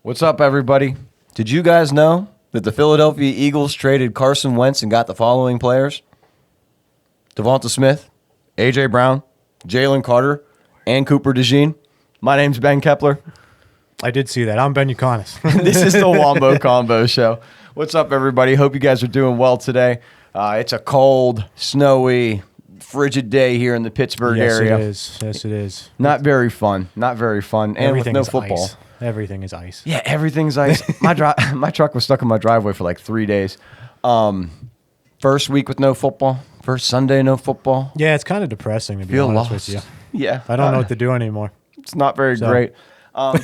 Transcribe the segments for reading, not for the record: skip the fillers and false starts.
What's up, everybody? Did you guys know that the Philadelphia Eagles traded Carson Wentz and got the following players? Devonta Smith, A.J. Brown, Jalen Carter, and Cooper DeJean. My name's Ben Kepler. I did see that. I'm Ben Yukonis. This is the Wombo Combo Show. What's up, everybody? Hope you guys are doing well today. It's a cold, snowy, frigid day here in the Pittsburgh area. Yes, it is. Not very fun. Not very fun. And with no football. Ice. Everything is ice. Yeah, everything's ice. My truck was stuck in my driveway for like 3 days. First week with no football. First Sunday, no football. Yeah, it's kind of depressing to be honest with you. Yeah. I don't know what to do anymore. It's not very great. Going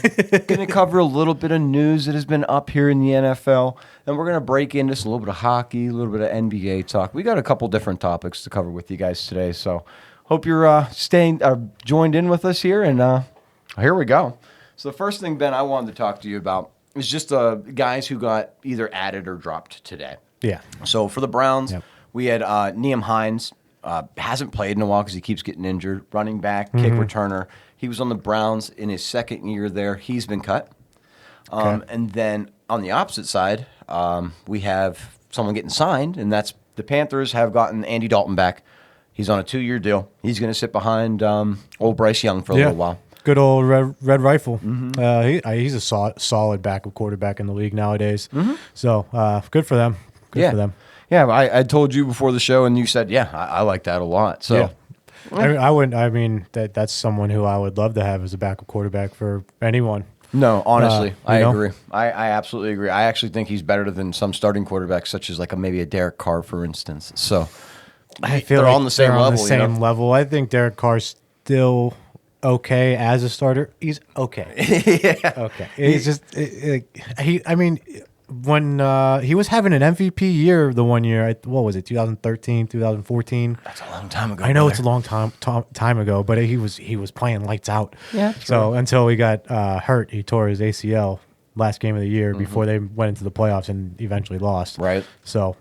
to cover a little bit of news that has been up here in the NFL, and we're going to break into just a little bit of hockey, a little bit of NBA talk. We got a couple different topics to cover with you guys today, so hope you're joined in with us here, and here we go. So the first thing, Ben, I wanted to talk to you about is just guys who got either added or dropped today. Yeah. So for the Browns, we had Nyheim Hines. Hasn't played in a while because he keeps getting injured. Running back, kick returner. He was on the Browns in his second year there. He's been cut. And then on the opposite side, we have someone getting signed, and that's the Panthers have gotten Andy Dalton back. He's on a 2-year deal. He's going to sit behind old Bryce Young for a little while. Good old red rifle. He's a solid backup quarterback in the league nowadays. So good for them. Good for them. Yeah, I told you before the show, and you said, I like that a lot. So, that's someone who I would love to have as a backup quarterback for anyone. No, honestly, I agree. I absolutely agree. I actually think he's better than some starting quarterbacks, such as maybe a Derek Carr, for instance. So I feel they're on the same level. On the same level. I think Derek Carr's still okay as a starter. He's okay. Okay. He's just when he was having an MVP year the one year, what was it, 2013, 2014? That's a long time ago. I know it's a long time ago, but he was playing lights out. Yeah, true. So until he got hurt, he tore his ACL last game of the year before they went into the playoffs and eventually lost. Right. So,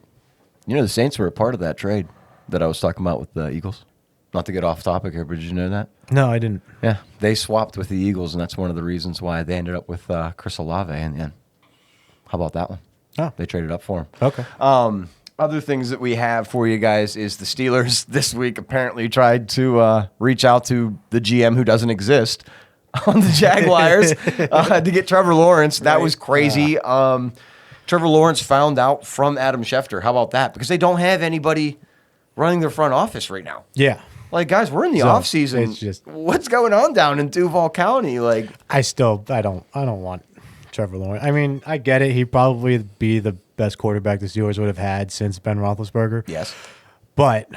the Saints were a part of that trade that I was talking about with the Eagles. Not to get off topic here, but did you know that? No, I didn't. Yeah, they swapped with the Eagles, and that's one of the reasons why they ended up with Chris Olave in the end. How about that one? Oh. They traded up for him. Okay. Other things that we have for you guys is the Steelers this week apparently tried to reach out to the GM who doesn't exist on the Jaguars to get Trevor Lawrence. That was crazy. Trevor Lawrence found out from Adam Schefter. How about that? Because they don't have anybody running their front office right now. Yeah. Guys, we're in the off season. It's just, what's going on down in Duval County? I don't want Trevor Lawrence. I mean, I get it. He'd probably be the best quarterback the Steelers would have had since Ben Roethlisberger. Yes. But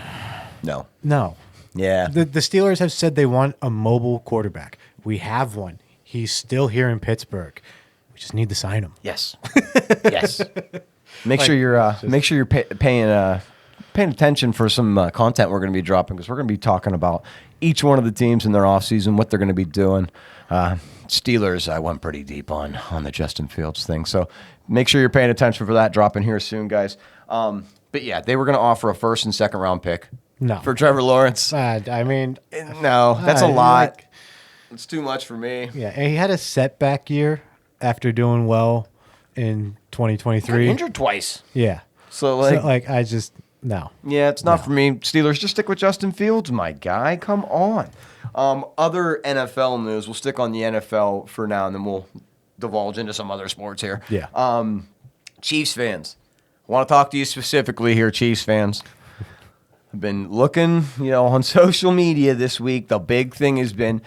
no. Yeah. The Steelers have said they want a mobile quarterback. We have one. He's still here in Pittsburgh. We just need to sign him. Yes. Yes. Make sure you're paying attention for some content we're going to be dropping, because we're going to be talking about each one of the teams in their offseason, what they're going to be doing. Steelers, I went pretty deep on the Justin Fields thing. So make sure you're paying attention for that, dropping here soon, guys. But yeah, they were going to offer a first and second round pick for Trevor Lawrence. No, that's a lot. It's too much for me. Yeah, and he had a setback year after doing well in 2023. Got injured twice. Yeah. No. Yeah, it's not for me. Steelers, just stick with Justin Fields, my guy. Come on. Other NFL news. We'll stick on the NFL for now, and then we'll divulge into some other sports here. Yeah. Chiefs fans. I want to talk to you specifically here, Chiefs fans. I've been looking, on social media this week. The big thing has been,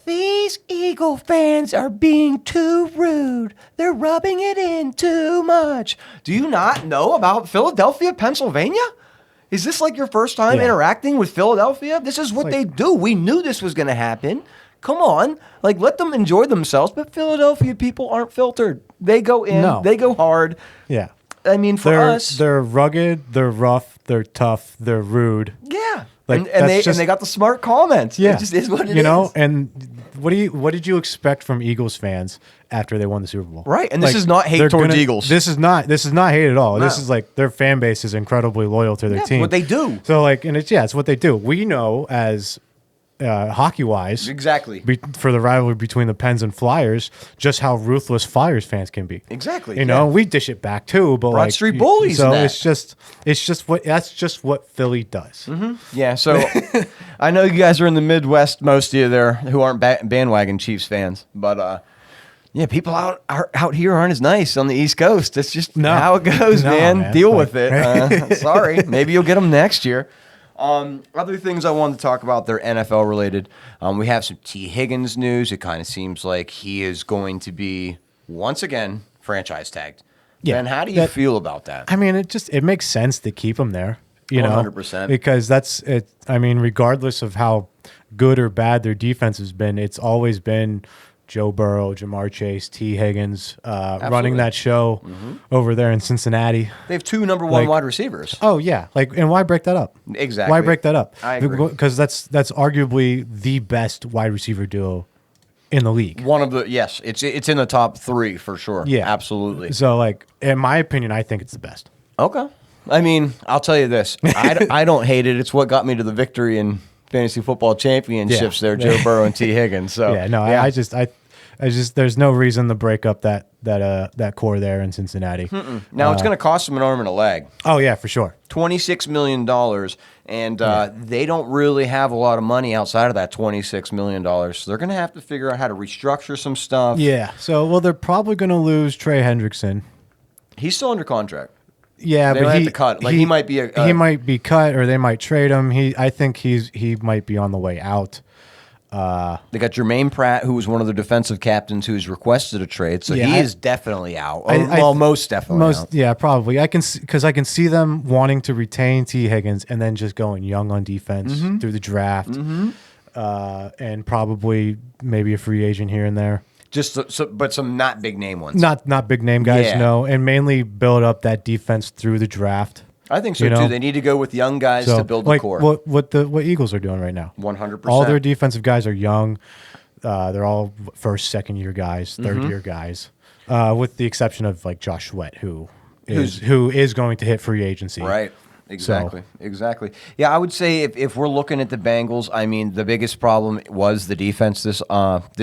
these Eagle fans are being too rude. They're rubbing it in too much. Do you not know about Philadelphia, Pennsylvania? Is this your first time interacting with Philadelphia? This is what they do. We knew this was going to happen. Come on. Let them enjoy themselves. But Philadelphia people aren't filtered. They go in. They go hard. Yeah. I mean, for us. They're rugged. They're rough. They're tough. They're rude. Yeah. and they got the smart comments. Yeah, it just is what it is. You know, and what did you expect from Eagles fans after they won the Super Bowl? Right, and this is not hate towards Eagles. This is not hate at all. No. This is like their fan base is incredibly loyal to their team. What they do. So like, and it's what they do. We know as hockey wise, exactly, for the rivalry between the Pens and Flyers, just how ruthless Flyers fans can be. Exactly, you know, we dish it back too, but Broad Street bullies. So it's just what Philly does. Mm-hmm. Yeah. So I know you guys are in the Midwest, most of you there who aren't bandwagon Chiefs fans, but yeah, people out here aren't as nice on the East Coast. It's just how it goes, man. Deal with it. Sorry, maybe you'll get them next year. Other things I wanted to talk about, they're NFL related. We have some T. Higgins news. It kind of seems like he is going to be once again franchise tagged. Yeah. Ben, how do you feel about that? I mean, it makes sense to keep him there. You 100%. know, because that's it. I mean, regardless of how good or bad their defense has been, it's always been Joe Burrow, Jamar Chase, T. Higgins running that show over there in Cincinnati. They have 2 number 1 wide receivers. Oh, yeah. And why break that up? Exactly. Why break that up? I agree. Because that's arguably the best wide receiver duo in the league. One of the, yes, it's in the top 3 for sure. Yeah. Absolutely. So, like, in my opinion, I think it's the best. Okay. I mean, I'll tell you this. I don't hate it. It's what got me to the victory in fantasy football championships there, Joe Burrow and T. Higgins. So I just there's no reason to break up that core there in Cincinnati. Now it's going to cost them an arm and a leg. Oh yeah, for sure. $26 million, and they don't really have a lot of money outside of that $26 million. So they're going to have to figure out how to restructure some stuff. Yeah. So they're probably going to lose Trey Hendrickson. He's still under contract. Yeah, they but have to cut. Like he might be he might be cut, or they might trade him. I think he might be on the way out. They got Jermaine Pratt, who was one of the defensive captains who's requested a trade, so he is definitely out. Most definitely out. Yeah, probably. I can see them wanting to retain T. Higgins and then just going young on defense through the draft, and probably maybe a free agent here and there. But some not big name ones. Not big name guys, no, and mainly build up that defense through the draft. I think so too. They need to go with young guys to build the core. What Eagles are doing right now. 100%. All their defensive guys are young. They're all first, second year guys, third year guys, with the exception of like Josh Sweat, who is going to hit free agency. Right. Exactly. Yeah, I would say if we're looking at the Bengals, I mean, the biggest problem was the defense this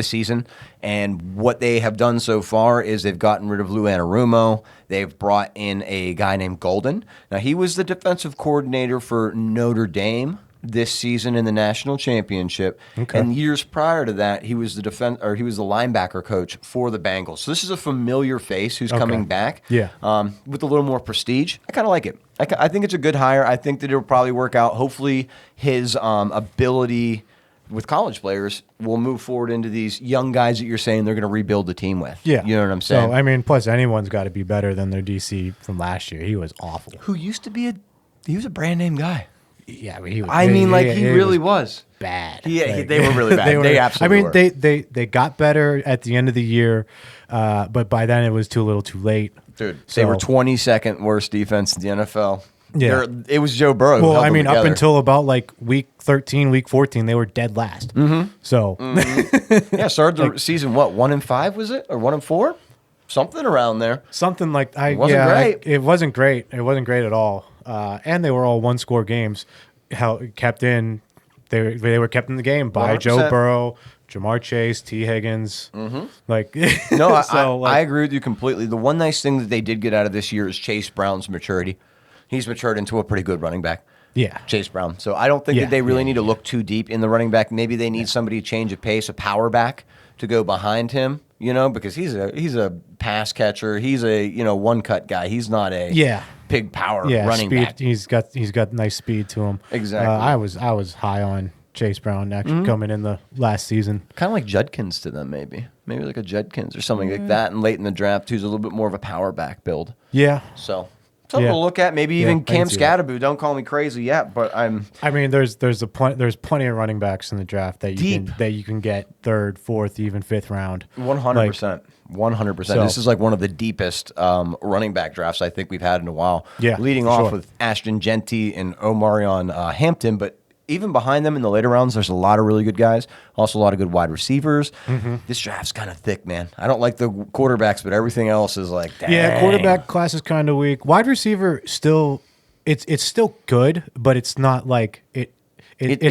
season, and what they have done so far is they've gotten rid of Lou Anarumo. They've brought in a guy named Golden. Now, he was the defensive coordinator for Notre Dame this season in the national championship, and years prior to that, he was the linebacker coach for the Bengals. So this is a familiar face who's coming back, with a little more prestige. I kind of like it. I think it's a good hire. I think that it'll probably work out. Hopefully, his ability with college players will move forward into these young guys that you're saying they're going to rebuild the team with. Yeah, you know what I'm saying. So I mean, plus anyone's got to be better than their DC from last year. He was awful. Who used to be he was a brand name guy. Yeah, but he was. He really was bad. They were really bad. They absolutely were. They got better at the end of the year, but by then it was too little, too late. Dude, they were 22nd worst defense in the NFL. Yeah, it was Joe Burrow. Well, I mean, up until about like week 13, week 14, they were dead last. So, started the season 1-5 was it, or 1-4, something around there. Something like it wasn't great. It wasn't great. It wasn't great at all. And they were all one-score games. They were kept in the game by 100%. Joe Burrow, Jamar Chase, T. Higgins. I agree with you completely. The one nice thing that they did get out of this year is Chase Brown's maturity. He's matured into a pretty good running back. Yeah, Chase Brown. So I don't think that they really need to look too deep in the running back. Maybe they need somebody to change a pace, a power back to go behind him. Because he's a pass catcher. He's a one cut guy. He's not a big power running back. He's got nice speed to him. Exactly. I was high on Chase Brown actually coming in the last season. Kind of like Judkins to them, maybe like a Judkins or something like that. And late in the draft, who's a little bit more of a power back build. Yeah. So. Something to look at, maybe even Cam Scatterbo. Don't call me crazy yet, but I mean, there's plenty of running backs in the draft that you can get third, fourth, even fifth round. 100%. 100%. This is like one of the deepest running back drafts I think we've had in a while. Yeah, leading off with Ashton Genty and Omarion Hampton, but even behind them in the later rounds, there's a lot of really good guys. Also, a lot of good wide receivers. This draft's kind of thick, man. I don't like the quarterbacks, but everything else is like, dang. Yeah, quarterback class is kind of weak. Wide receiver still, it's still good, but it's not like it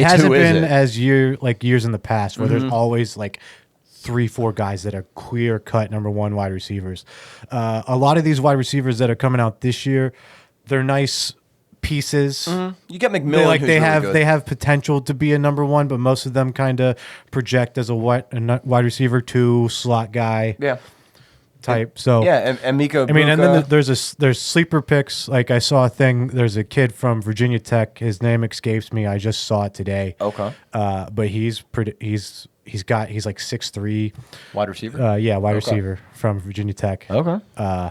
hasn't been as years in the past where there's always like 3-4 guys that are clear cut number one wide receivers. A lot of these wide receivers that are coming out this year, they're nice pieces. You get McMillan, they have potential to be a number one, but most of them kind of project as a wide receiver 2 slot guy. Yeah. Type. So and Miko. I mean, and then there's sleeper picks. Like I saw a thing. There's a kid from Virginia Tech. His name escapes me. I just saw it today. Okay. But he's like 6'3". Wide receiver. Wide receiver from Virginia Tech. Okay.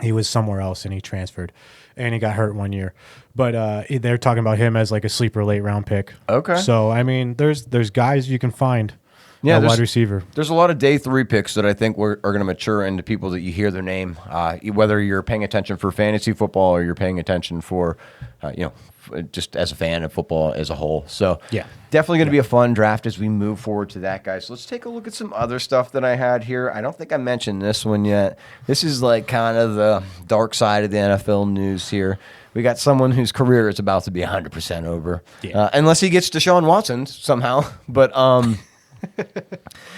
He was somewhere else and he transferred, and he got hurt one year. But they're talking about him as like a sleeper late round pick. Okay. So I mean, there's guys you can find. Yeah, wide receiver. There's a lot of day 3 picks that I think are going to mature into people that you hear their name, whether you're paying attention for fantasy football or you're paying attention for, just as a fan of football as a whole. So definitely going to be a fun draft as we move forward to that, guys. So let's take a look at some other stuff that I had here. I don't think I mentioned this one yet. This is like kind of the dark side of the NFL news here. We got someone whose career is about to be 100% over, unless he gets Deshaun Watson somehow. But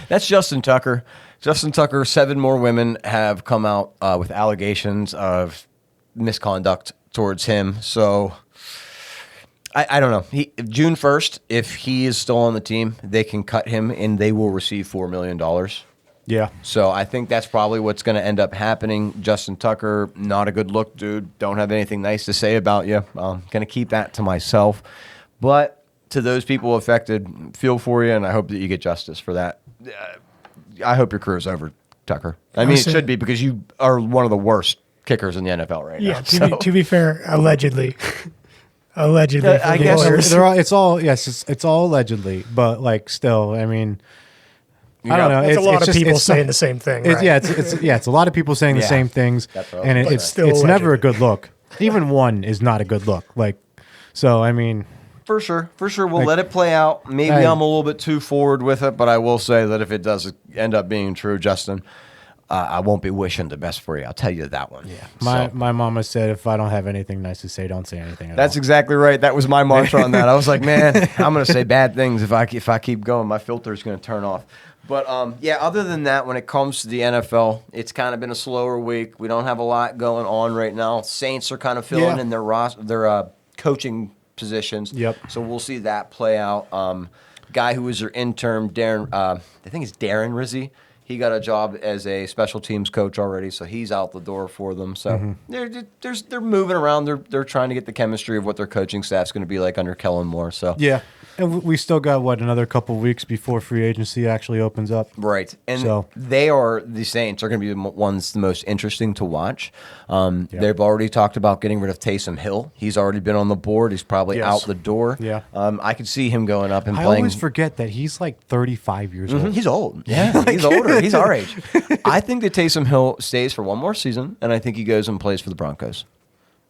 that's Justin Tucker. Justin Tucker, 7 more women have come out with allegations of misconduct towards him. So I don't know. June 1st, if he is still on the team, they can cut him and they will receive $4 million. Yeah. So I think that's probably what's going to end up happening. Justin Tucker, not a good look, dude. Don't have anything nice to say about you. I'm going to keep that to myself. But to those people affected, feel for you, and I hope that you get justice for that. I hope your career's over, Tucker. I mean, it should be because you are one of the worst kickers in the NFL right now. Yeah, to be fair, allegedly. Allegedly. I guess it's all allegedly, but like still, I mean, I don't know. It's a lot of people saying the same thing. Right? It's a lot of people saying the same things, and it's never a good look. Even one is not a good look. Like, so I mean. For sure. We'll let it play out. Maybe I'm a little bit too forward with it, but I will say that if it does end up being true, Justin, I won't be wishing the best for you. I'll tell you that one. Yeah. My mama said if I don't have anything nice to say, don't say anything at all. That's exactly right. That was my mantra on that. I was like, man, I'm going to say bad things if I keep going. My filter's going to turn off. But, other than that, when it comes to the NFL, it's kind of been a slower week. We don't have a lot going on right now. Saints are kind of filling in their coaching positions. Yep. So we'll see that play out. Guy who was their intern, Darren, I think it's Darren Rizzi. He got a job as a special teams coach already, so he's out the door for them. So they're moving around. They're trying to get the chemistry of what their coaching staff's going to be like under Kellen Moore. So and we still got another couple weeks before free agency actually opens up. Right, and the Saints are going to be the ones the most interesting to watch. They've already talked about getting rid of Taysom Hill. He's already been on the board. He's probably out the door. Yeah, I could see him going up and I playing. always forget that he's like 35 years old. He's old. Yeah, he's older. He's our age. I think that Taysom Hill stays for one more season, and I think he goes and plays for the Broncos.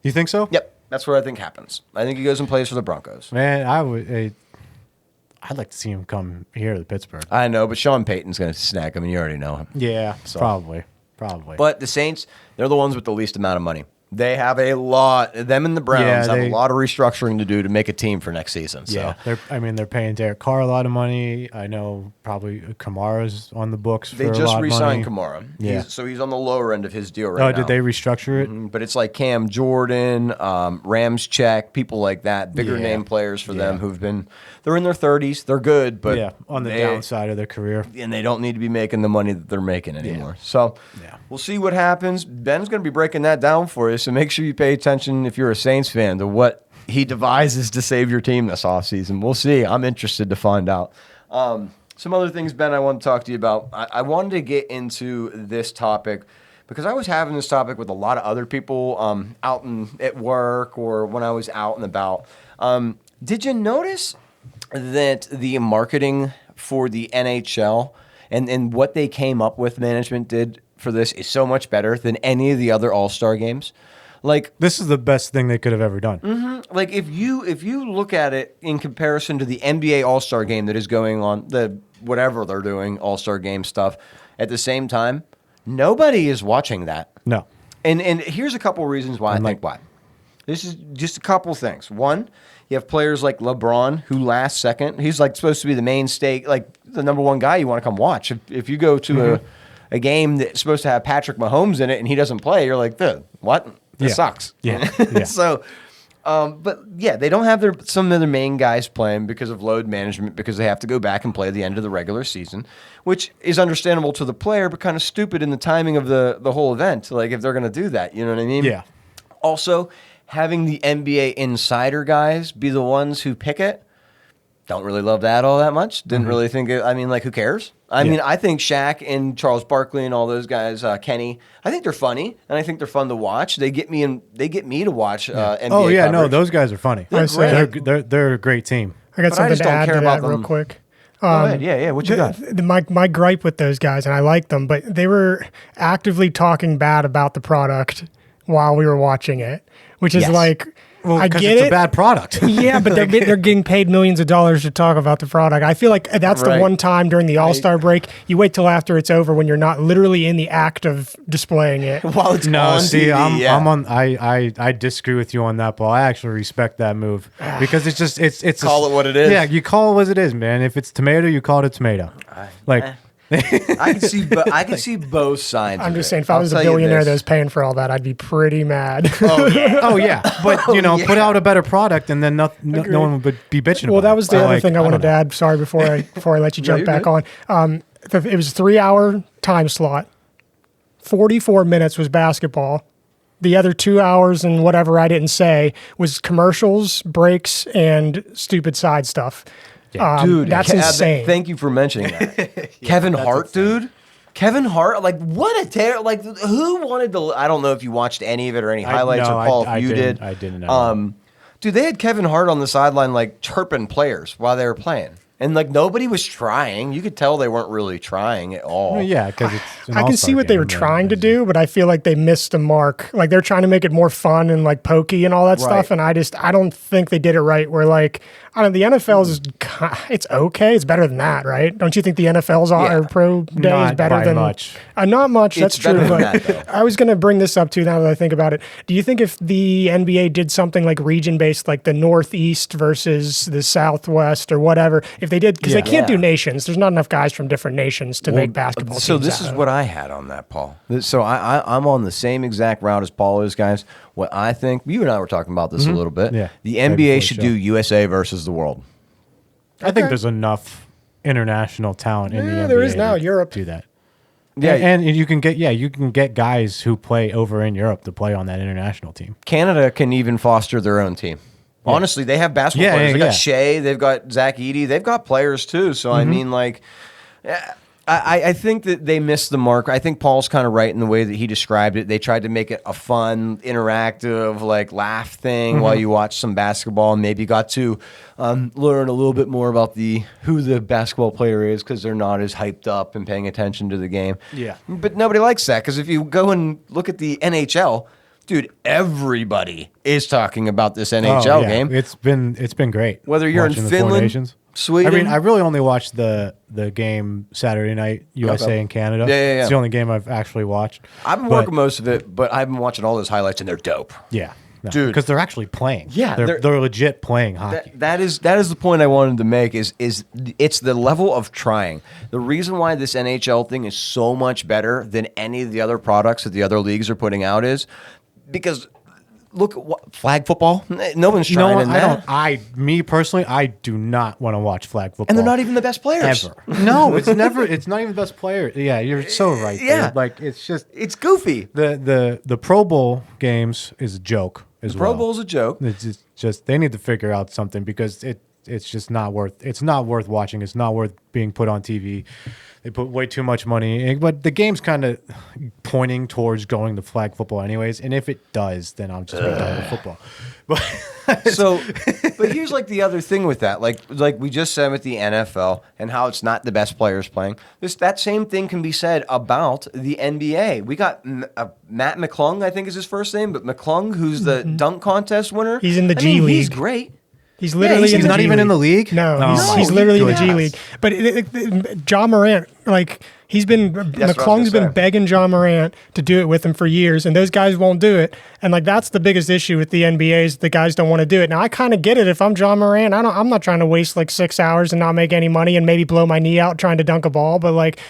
You think so? Yep, that's what I think happens. I think he goes and plays for the Broncos. Man, I'd like to see him come here to Pittsburgh. I know, but Sean Payton's going to snag him, and you already know him. Yeah, so. Probably. But the Saints, they're the ones with the least amount of money. They have a lot. Them and the Browns have a lot of restructuring to do to make a team for next season. So. Yeah, they're paying Derek Carr a lot of money. I know probably Kamara's on the books for a lot of money. They just re-signed Kamara. Yeah. So he's on the lower end of his deal right now. Oh, did they restructure it? But it's like Cam Jordan, Ramczyk, people like that, bigger name players for them who've been – they're in their 30s. They're good, but on the downside of their career. And they don't need to be making the money that they're making anymore. So we'll see what happens. Ben's going to be breaking that down for you, so make sure you pay attention if you're a Saints fan to what he devises to save your team this offseason. We'll see. I'm interested to find out. Some other things, Ben, I want to talk to you about. I wanted to get into this topic because I was having this topic with a lot of other people out at work or when I was out and about. Did you notice that the marketing for the NHL and what they came up with, management did for this, is so much better than any of the other All-Star games? Like This is the best thing they could have ever done. like if you look at it in comparison to the NBA All-Star game that is going on, the whatever they're doing, All-Star game stuff at the same time, nobody is watching that. No. And here's a couple reasons why I think why. This is just a couple things. One, you have players like LeBron who last second. He's like supposed to be the mainstay, like the number one guy you want to come watch. If you go to a game that's supposed to have Patrick Mahomes in it and he doesn't play, you're like, dude, what? This sucks. Yeah. So, but yeah, they don't have some of their main guys playing because of load management, because they have to go back and play the end of the regular season, which is understandable to the player, but kind of stupid in the timing of the whole event. Like if they're going to do that, you know what I mean? Yeah. Also, having the NBA insider guys be the ones who pick it, don't really love that all that much. Didn't really think it, I mean, like, who cares? I mean, I think Shaq and Charles Barkley and all those guys, Kenny, I think they're funny, and I think they're fun to watch. They get me to watch NBA Oh, yeah, no, coverage. those guys are funny. They're great. They're a great team. I got But I something just to don't add care to about that real them. quick. Go ahead. Yeah, what you got? My gripe with those guys, and I like them, but they were actively talking bad about the product while we were watching it, which is Yes. like, Well, I because get it's it. a bad product. Yeah, but they're getting paid millions of dollars to talk about the product. I feel like that's the Right. one time during the All-Star break, you wait till after it's over when you're not literally in the act of displaying it. While it's No, on see, TV, I'm on. I disagree with you on that, Paul. I actually respect that move because it's just it's Call it what it is. Yeah, you call it what it is, man. If it's tomato, you call it a tomato. Like I can see both sides. I'm of just it. saying, if I I'll was a tell you billionaire this. that was paying for all that, I'd be pretty mad. oh yeah, but yeah. put out a better product, and then no one would be bitching. Well, about that was the it. other Like, thing I wanted to don't know. add. Sorry, before I let you jump you're back good. on. It was a 3-hour time slot. 44 minutes was basketball. The other 2 hours and whatever I didn't say was commercials, breaks, and stupid side stuff. Dude, that's insane. Thank you for mentioning that. Kevin Hart, dude. Kevin Hart, like what a like who wanted to? I don't know if you watched any of it or any highlights no, or Paul, I if you didn't. did. I didn't know. Dude, they had Kevin Hart on the sideline like chirping players while they were playing, and like nobody was trying. You could tell they weren't really trying at all. Well, yeah, because it's. An I can all-star see what they game, were yeah, trying to it's- do, but I feel like they missed the mark. Like they're trying to make it more fun and like pokey and all that Right. stuff, and I don't think they did it right. Where like, I don't know, the NFL's it's okay, it's better than that, right? Don't you think the NFL's Yeah. or pro day is Not better by than much. Not much. It's That's true. better than But that, though. I was going to bring this up too. Now that I think about it, do you think if the NBA did something like region based, like the Northeast versus the Southwest or whatever, if they did, because they can't do Yeah. nations. There's not enough guys from different nations to make basketball. So teams this out is of. what I had on that, Paul. So I'm on the same exact route as Paul is, guys. What I think, you and I were talking about this a little bit. Yeah. The Right before NBA the should show. do USA versus the world. I think there's enough international talent in the Yeah, NBA. there is now. to Europe. do that. Yeah. and you can get guys who play over in Europe to play on that international team. Canada can even foster their own team. Honestly, they have basketball Yeah, players. yeah, They got yeah. Shea, they've got Zach Edey, they've got players too. So I mean, like, I think that they missed the mark. I think Paul's kind of right in the way that he described it. They tried to make it a fun, interactive, like laugh thing while you watch some basketball, and maybe got to learn a little bit more about who the basketball player is because they're not as hyped up and paying attention to the game. Yeah. But nobody likes that because if you go and look at the NHL. Dude, everybody is talking about this NHL Oh, yeah. game. It's been great. Whether you're in watching the Four Finland, Nations. Sweden. I mean, I really only watched the game Saturday night, USA Okay. and Canada. Yeah. It's the only game I've actually watched. I've been But, working most of it, but I've been watching all those highlights, and they're dope. Yeah. Dude. Because they're actually playing. Yeah, They're legit playing hockey. That is the point I wanted to make. Is it's the level of trying. The reason why this NHL thing is so much better than any of the other products that the other leagues are putting out is because look at flag football. No one's trying in that. Me personally, I do not want to watch flag football. And they're not even the best players. ever. No, it's never. It's not even the best player. Yeah, you're so right. Yeah. dude. Like it's just It's goofy. the Pro Bowl games is a joke as well. Pro Bowl's a joke. It's just they need to figure out something because it's just not worth. It's not worth watching. It's not worth being put on TV. They put way too much money in, but the game's kind of pointing towards going to flag football anyways. And if it does, then I'm just done with football. But So, but here's like the other thing with that, like we just said with the NFL and how it's not the best players playing. That same thing can be said about the NBA. We got Matt McClung, I think is his first name, but McClung, who's the dunk contest winner. He's in the G League. He's great. He's literally he's in the not G even League. in the league. No, he's literally in the G Yes. League. But Ja Morant, like McClung's been begging Ja Morant to do it with him for years, and those guys won't do it. And like that's the biggest issue with the NBA is the guys don't want to do it. Now I kind of get it. If I'm Ja Morant, I'm not trying to waste like 6 hours and not make any money and maybe blow my knee out trying to dunk a ball. But like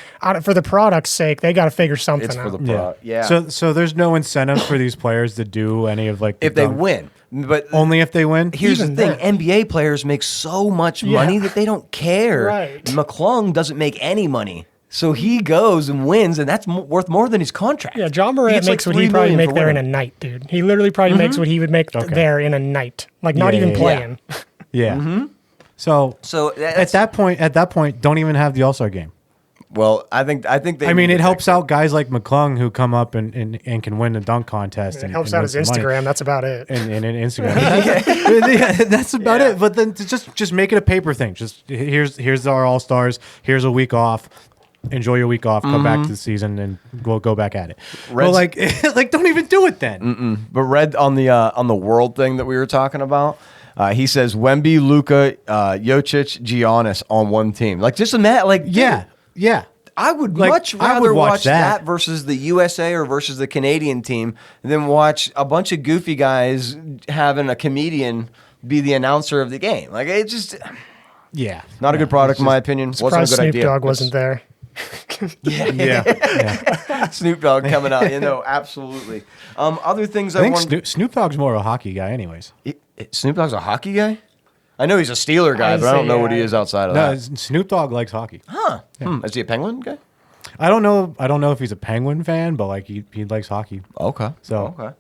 for the product's sake, they got to figure something It's out. for the pro. Yeah. So there's no incentive for these players to do any of like if they win, but only if they win. here's Even the thing: then. NBA players make so much money that they don't care. Right. McClung doesn't make any money, so he goes and wins, and that's worth more than his contract. Yeah, Ja He Morant gets, makes like, what he $3 probably million make for there in a winning. night, dude. He literally probably makes what he would make there in a night. Like not Yeah, even yeah, yeah. playing. Yeah. So So at that point, don't even have the All-Star game. well, I think they. I mean, need it to helps fix out guys like McClung who come up and can win the dunk contest. It and helps and out his win some money. Instagram. That's about it. And Instagram. That's about Yeah. it. But then just make it a paper thing. Just here's our All-Stars. Here's a week off. Enjoy your week off. Come back to the season and we'll go back at it. Well, like don't even do it then. But Red on the world thing that we were talking about. He says Wemby, Luka, Jokic, Giannis on one team. Like just imagine, like Yeah. I would Like, much I would rather watch watch that versus the USA or versus the Canadian team than watch a bunch of goofy guys having a comedian be the announcer of the game. Like it just Yeah. not a good product in my opinion. Wasn't a Surprised good Snoop idea. Dogg wasn't there. Yeah. Snoop Dogg coming out. Absolutely. Other things I think wanted. Snoop Dogg's more a hockey guy, anyways. Snoop Dogg's a hockey guy. I know he's a Steeler guy, but I don't know what he is outside of No, that. Snoop Dogg likes hockey. Is he a Penguin guy? I don't know if he's a Penguin fan, but like he likes hockey. Okay. So- okay.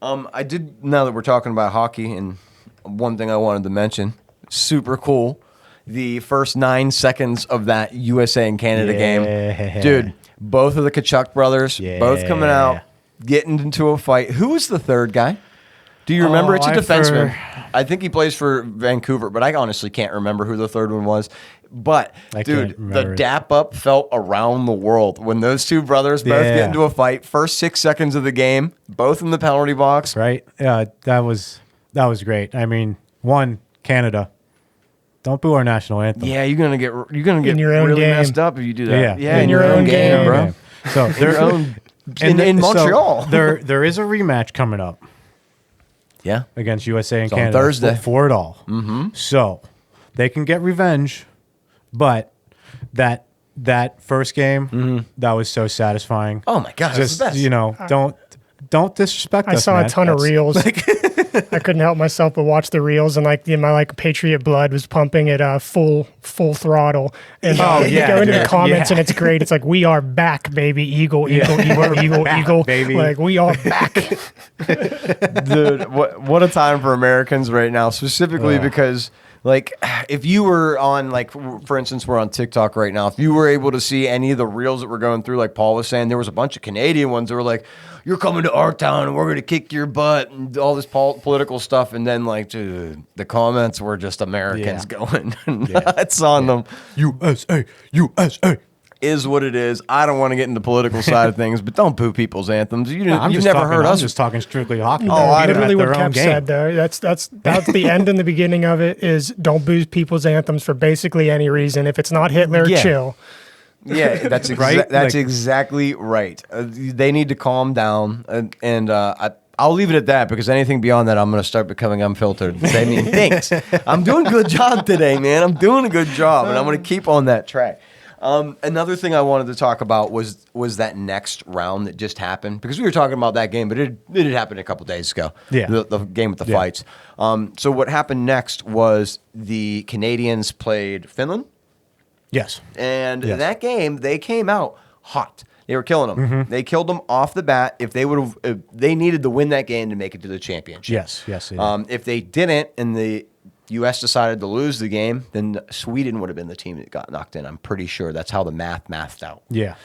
I did. Now that we're talking about hockey, and one thing I wanted to mention, super cool. The first 9 seconds of that USA and Canada game, dude. Both of the Kachuk brothers, both coming out, getting into a fight. Who was the third guy? Do you remember? It's a defenseman. I think he plays for Vancouver, but I honestly can't remember who the third one was. But, dude, the dap up felt around the world when those two brothers both get into a fight. First 6 seconds of the game, both in the penalty box. Right? Yeah, that was great. I mean, Canada. Don't boo our national anthem. Yeah, you're gonna get In your own really game. messed up if you do that. Yeah, in your own game, bro. So Their own in Montreal. there is a rematch coming up Yeah. against USA and It's on Canada Thursday. for it all. Mm-hmm. So they can get revenge, but that first game that was so satisfying. Oh my god, it's Just the best. don't disrespect I us. saw man. a ton of That's- reels. I couldn't help myself but watch the reels, and like my Patriot blood was pumping at full throttle. And you go into the comments, and it's great. It's like, we are back, baby. Eagle, back, eagle, baby. Like, we are back. Dude, what a time for Americans right now, specifically because, like, if you were on, like, for instance, we're on TikTok right now. If you were able to see any of the reels that we're going through, like Paul was saying, there was a bunch of Canadian ones that were like, you're coming to our town and we're going to kick your butt and all this political stuff. And then, like, dude, the comments were just Americans going nuts on them. USA. Is what it is. I don't want to get into the political side of things, but don't boo people's anthems. You've never heard I'm us. just talking strictly hockey. Literally what Kev said, though. That's the end and the beginning of it is don't boo people's anthems for basically any reason. If it's not Hitler, chill. Yeah, that's Right? That's exactly right. They need to calm down, and I'll leave it at that because anything beyond that, I'm going to start becoming unfiltered. I mean, thanks. I'm doing a good job today, man. I'm doing a good job, and I'm going to keep on that track. Another thing I wanted to talk about was that next round that just happened because we were talking about that game, but it had happened a couple days ago. Yeah, the game with the fights. So what happened next was the Canadians played Finland. Yes. And in that game, they came out hot. They were killing them. Mm-hmm. They killed them off the bat. If they needed to win that game to make it to the championship. Yes. If they didn't, and U.S. decided to lose the game, then Sweden would have been the team that got knocked in. I'm pretty sure that's how the mathed out. Yeah.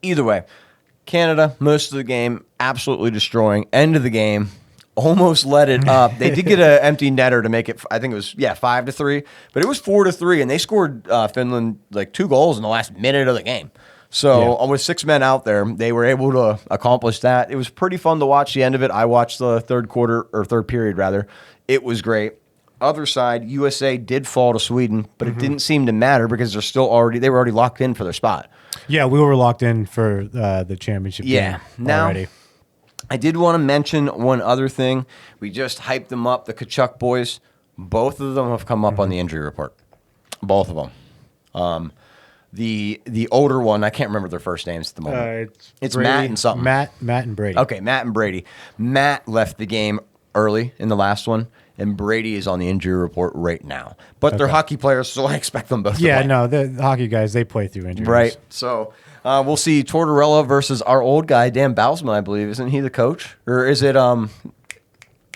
Either way, Canada, most of the game, absolutely destroying. End of the game, almost let it up. They did get an empty netter to make it, I think it was, 5-3, but it was 4-3, and they scored Finland like 2 goals in the last minute of the game. So with 6 men out there, they were able to accomplish that. It was pretty fun to watch the end of it. I watched the third period rather. It was great. Other side, USA did fall to Sweden, but it didn't seem to matter because they were already locked in for their spot. Yeah, we were locked in for the championship game already. I did want to mention one other thing. We just hyped them up, the Kachuk boys. Both of them have come up on the injury report. Both of them. The older one, I can't remember their first names at the moment. It's Brady, Matt and something. Matt and Brady. Okay, Matt and Brady. Matt left the game early in the last one, and Brady is on the injury report right now. But they're hockey players, so I expect them both to play. No, the hockey guys, they play through injuries. Right. So we'll see Tortorella versus our old guy, Dan Bousman, I believe. Isn't he the coach? Or is it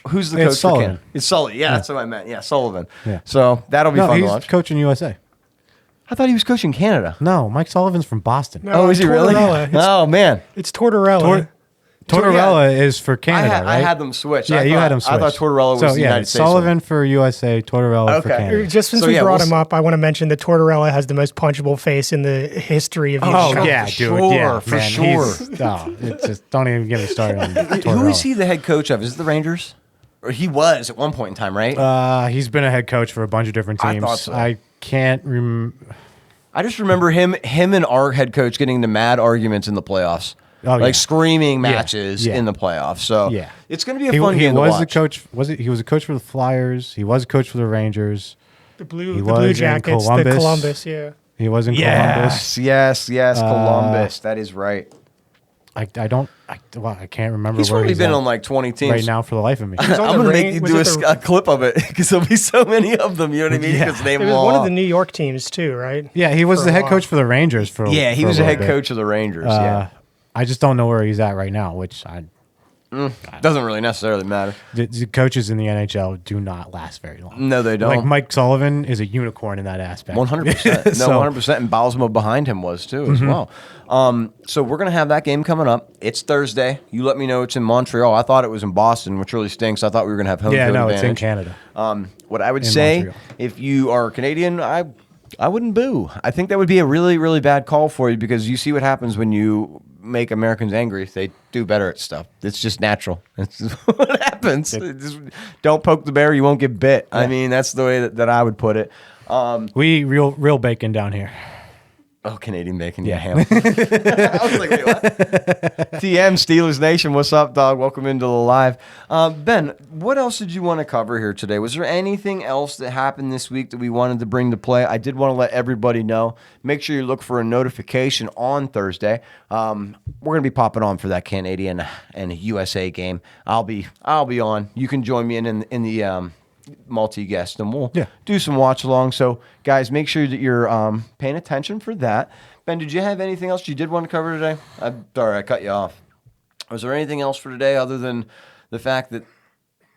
who's the coach? It's Sullivan. It's Sully. Yeah, that's what I meant. Yeah, Sullivan. Yeah. So that'll be fun to watch. He's coaching USA. I thought he was coaching Canada. No, Mike Sullivan's from Boston. No, Is he really? Oh, man. It's Tortorella. Tortorella is for Canada, right? I had them switch. Yeah, you had them switch. I thought Tortorella was the United States. Sullivan for USA, Tortorella for Canada. Just since we brought him up, I want to mention that Tortorella has the most punchable face in the history of the show. Yeah, for dude. Sure, Yeah, for man, sure. It's just, don't even get me started on Tortorella. Who is he the head coach of? Is it the Rangers? Or he was at one point in time, right? He's been a head coach for a bunch of different teams. I thought so. I can't remember. I just remember him and our head coach getting into mad arguments in the playoffs. Screaming matches in the playoffs. So it's going to be a fun game to watch. He was a coach. He was a coach for the Flyers. He was a coach for the Rangers. The Blue Jackets, the Columbus, yeah. He was in Columbus. Yes, Columbus. That is right. I can't remember. He's probably been on like 20 teams right now for the life of me. I'm going to make you do a clip of it because there'll be so many of them. You know what I mean? Because it was one of the New York teams too, right? Yeah, he was the head coach for the Rangers for. Yeah, he was the head coach of the Rangers. I just don't know where he's at right now, which doesn't really necessarily matter. The coaches in the NHL do not last very long. No, they don't. Like Mike Sullivan is a unicorn in that aspect. 100%. No, 100%. And Bausma behind him was too as well. So we're going to have that game coming up. It's Thursday. You let me know it's in Montreal. I thought it was in Boston, which really stinks. I thought we were going to have home field advantage. It's in Canada. What I would say, Montreal. if you are Canadian, I wouldn't boo. I think that would be a really, really bad call for you because you see what happens when you make Americans angry. They do better at stuff. It's just natural. It's just what happens. Just don't poke the bear, you won't get bit. Yeah. I mean, that's the way that I would put it. We real bacon down here. Oh, Canadian bacon, yeah, ham. I was like, wait, what? TM, Steelers Nation, what's up, dog? Welcome into the live. Ben, what else did you want to cover here today? Was there anything else that happened this week that we wanted to bring to play? I did want to let everybody know. Make sure you look for a notification on Thursday. We're going to be popping on for that Canadian and USA game. I'll be on. You can join me in the multi-guest, and we'll do some watch along. So guys, make sure that you're paying attention for that. Ben, did you have anything else you did want to cover today? I'm sorry, I cut you off. Was there anything else for today other than the fact that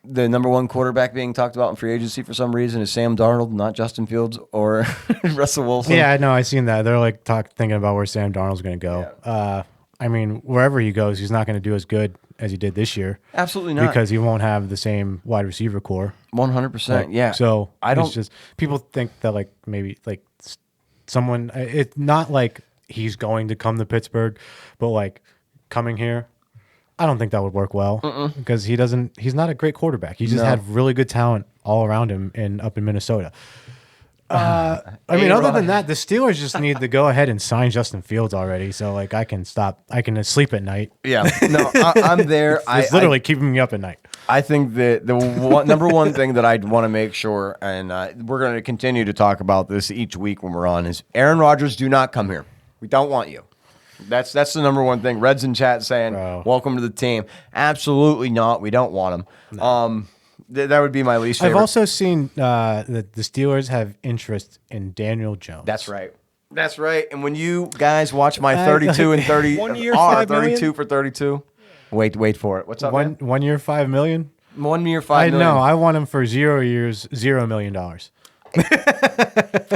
the number one quarterback being talked about in free agency for some reason is Sam Darnold, not Justin Fields or Russell Wilson? Yeah, no, I seen that. They're like thinking about where Sam Darnold's going to go. Yeah. I mean, wherever he goes, he's not going to do as good as he did this year. Absolutely not. Because he won't have the same wide receiver core. 100%, yeah. So it's just people think that like maybe like someone, it's not like he's going to come to Pittsburgh, but like coming here, I don't think that would work well because he's not a great quarterback. He just had really good talent all around him up in Minnesota. I mean, other than that, the Steelers just need to go ahead and sign Justin Fields already, so like I can sleep at night. Yeah, no, I'm there. It's literally keeping me up at night. I think that the number one thing that I'd want to make sure, and we're going to continue to talk about this each week when we're on, is Aaron Rodgers, do not come here. We don't want you. That's the number one thing. Red's in chat saying, welcome to the team. Absolutely not. We don't want him. No. That would be my least favorite. I've also seen that the Steelers have interest in Daniel Jones. That's right. That's right. And when you guys watch my 32 and 30, 1 year, $5 32 for 32. Wait for it. What's up, man? 1 year, $5 million. 1 year, $5 I million. know. I want him for 0 years, $0 million.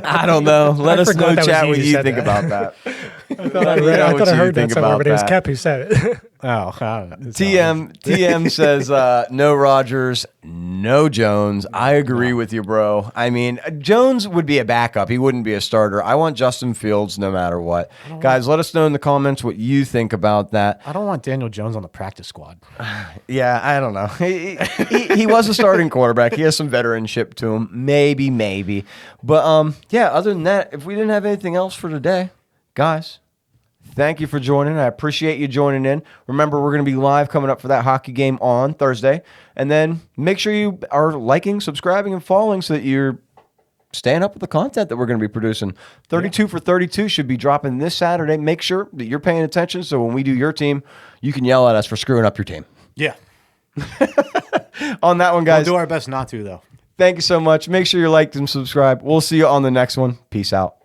I don't know. Let us know, forgot that was chat, you what who you said think that. about that. I thought I heard that somewhere, but it was that. Kep who said it. Oh, I don't know. TM says no Rodgers, no Jones. I agree with you, bro. I mean, Jones would be a backup. He wouldn't be a starter. I want Justin Fields no matter what. Guys, let us know in the comments what you think about that. I don't want Daniel Jones on the practice squad. Yeah, I don't know. He was a starting quarterback. He has some veteranship to him. Maybe. But yeah, other than that, if we didn't have anything else for today, guys, thank you for joining. I appreciate you joining in. Remember, we're going to be live coming up for that hockey game on Thursday. And then make sure you are liking, subscribing, and following so that you're staying up with the content that we're going to be producing. 32 for 32 should be dropping this Saturday. Make sure that you're paying attention so when we do your team, you can yell at us for screwing up your team. Yeah. On that one, guys, We'll do our best not to, though. thank you so much. Make sure you like and subscribe. We'll see you on the next one. Peace out.